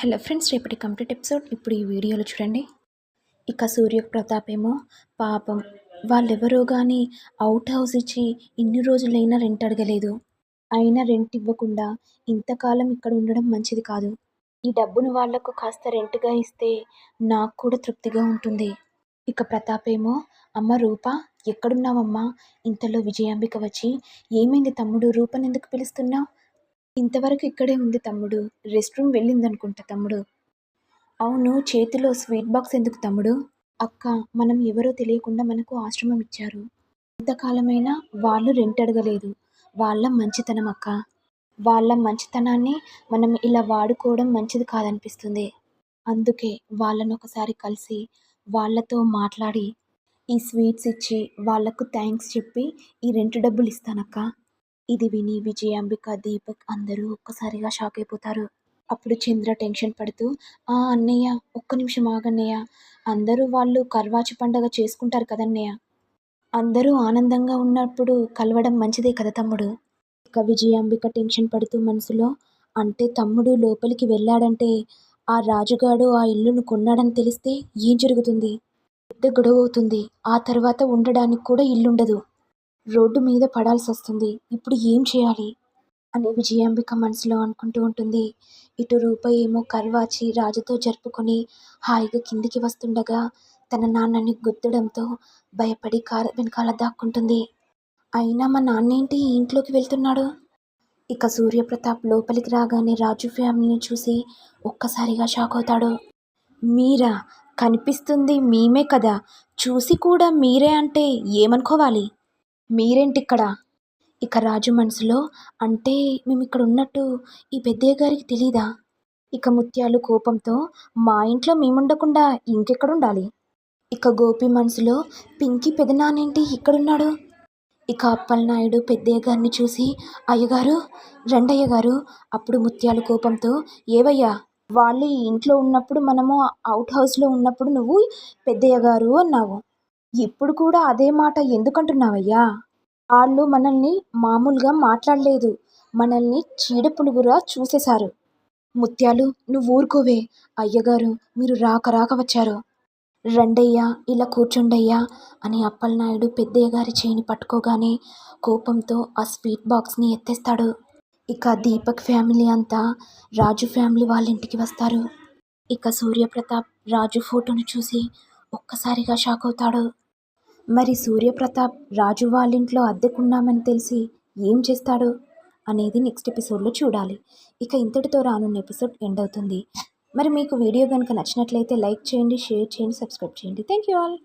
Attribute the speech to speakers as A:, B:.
A: Hello friends, రేపటి complete episode ఇప్పుడు ఈ వీడియోలో చూడండి. ఇక సూర్య ప్రతాప్ ఏమో పాపం వాళ్ళెవరో కానీ అవుట్ హౌస్ ఇచ్చి ఇన్ని రోజులైనా రెంట్ అడగలేదు. అయినా రెంట్ ఇవ్వకుండా ఇంతకాలం ఇక్కడ ఉండడం మంచిది కాదు. ఈ డబ్బును వాళ్లకు కాస్త రెంట్గా ఇస్తే నాకు కూడా తృప్తిగా ఉంటుంది. ఇక ప్రతాప్ ఏమో, అమ్మ రూప, ఎక్కడున్నావమ్మా? ఇంతలో విజయాంబిక వచ్చి, ఏమైంది తమ్ముడు, రూపని ఎందుకు పిలుస్తున్నావు? ఇంతవరకు ఇక్కడే ఉంది తమ్ముడు, రెస్ట్ రూమ్ వెళ్ళిందనుకుంటా తమ్ముడు. అవును, చేతిలో స్వీట్ బాక్స్ ఎందుకు తమ్ముడు? అక్క, మనం ఎవరో తెలియకుండా మనకు ఆశ్రమం ఇచ్చారు. ఇంతకాలమైనా వాళ్ళు రెంట్ అడగలేదు. వాళ్ళ మంచితనం అక్క. వాళ్ళ మంచితనాన్ని మనం ఇలా వాడుకోవడం మంచిది కాదనిపిస్తుంది. అందుకే వాళ్ళను ఒకసారి కలిసి వాళ్ళతో మాట్లాడి ఈ స్వీట్స్ ఇచ్చి వాళ్లకు థ్యాంక్స్ చెప్పి ఈ రెంట్ డబ్బులు ఇస్తానక్క. ఇది విని విజయాంబిక, దీపక్ అందరూ ఒక్కసారిగా షాక్ అయిపోతారు. అప్పుడు చంద్ర టెన్షన్ పడుతూ, అన్నయ్య ఒక్క నిమిషం ఆగన్నయ్య, అందరూ వాళ్ళు కర్వాచి పండగ చేసుకుంటారు కదన్నయ్య. అందరూ ఆనందంగా ఉన్నప్పుడు కలవడం మంచిదే కదా తమ్ముడు. ఇక విజయాంబిక టెన్షన్ పడుతూ మనసులో, అంటే తమ్ముడు లోపలికి వెళ్ళాడంటే ఆ రాజుగాడు ఆ ఇల్లును కొన్నాడని తెలిస్తే ఏం జరుగుతుంది? పెద్ద గొడవ అవుతుంది. ఆ తర్వాత ఉండడానికి కూడా ఇల్లుండదు. రోడ్డు మీద పడాల్సి వస్తుంది. ఇప్పుడు ఏం చేయాలి అని విజయాంబిక మనసులో అనుకుంటూ ఉంటుంది. ఇటు రూప ఏమో కర్వాచి రాజుతో జరుపుకొని హాయిగా కిందికి వస్తుండగా తన నాన్నని గుద్దడంతో భయపడి కారు వెనకాల దాక్కుంటుంది. అయినా మా నాన్నేంటి ఇంట్లోకి వెళ్తున్నాడు? ఇక సూర్యప్రతాప్ లోపలికి రాగానే రాజు ఫ్యామిలీని చూసి ఒక్కసారిగా షాక్ అవుతాడు. మీరా? కనిపిస్తుంది మేమే కదా, చూసి కూడా మీరే అంటే ఏమనుకోవాలి? మీరేంటిక్కడ? ఇక రాజు మనసులో, అంటే మేము ఇక్కడ ఉన్నట్టు ఈ పెద్దయ్య గారికి తెలీదా? ఇక ముత్యాలు కోపంతో, మా ఇంట్లో మేముండకుండా ఇంకెక్కడుండాలి? ఇక గోపి మనసులో, పింకీ పెదనాన్నేంటి ఇక్కడున్నాడు? ఇక అప్పలనాయుడు పెద్దయ్య గారిని చూసి, అయ్యగారు రండయ్య గారు. అప్పుడు ముత్యాలు కోపంతో, ఏవయ్యా, వాళ్ళు ఈ ఇంట్లో ఉన్నప్పుడు మనము అవుట్ హౌస్లో ఉన్నప్పుడు నువ్వు పెద్దయ్య గారు అన్నావు. ఇప్పుడు కూడా అదే మాట ఎందుకంటున్నావయ్యా? వాళ్ళు మనల్ని మామూలుగా మాట్లాడలేదు, మనల్ని చీడపులుగురా చూసేశారు. ముత్యాలు, నువ్వు ఊరుకోవే. అయ్యగారు, మీరు రాక వచ్చారు. రండయ్యా, ఇలా కూర్చోండయ్యా అని అప్పలనాయుడు పెద్దయ్య గారి చేయిని పట్టుకోగానే కోపంతో ఆ స్వీట్ బాక్స్ని ఎత్తేస్తాడు. ఇక దీపక్ ఫ్యామిలీ అంతా రాజు ఫ్యామిలీ వాళ్ళ ఇంటికి వస్తారు. ఇక సూర్యప్రతాప్ రాజు ఫోటోను చూసి ఒక్కసారిగా షాక్ అవుతాడు. మరి సూర్యప్రతాప్ రాజు వాళ్ళింట్లో అద్దెకున్నామని తెలిసి ఏం చేస్తాడు అనేది నెక్స్ట్ ఎపిసోడ్లో చూడాలి. ఇక ఇంతటితో రానున్న ఎపిసోడ్ ఎండ్ అవుతుంది. మరి మీకు వీడియో కనుక నచ్చినట్లయితే లైక్ చేయండి, షేర్ చేయండి, సబ్స్క్రైబ్ చేయండి. Thank you all.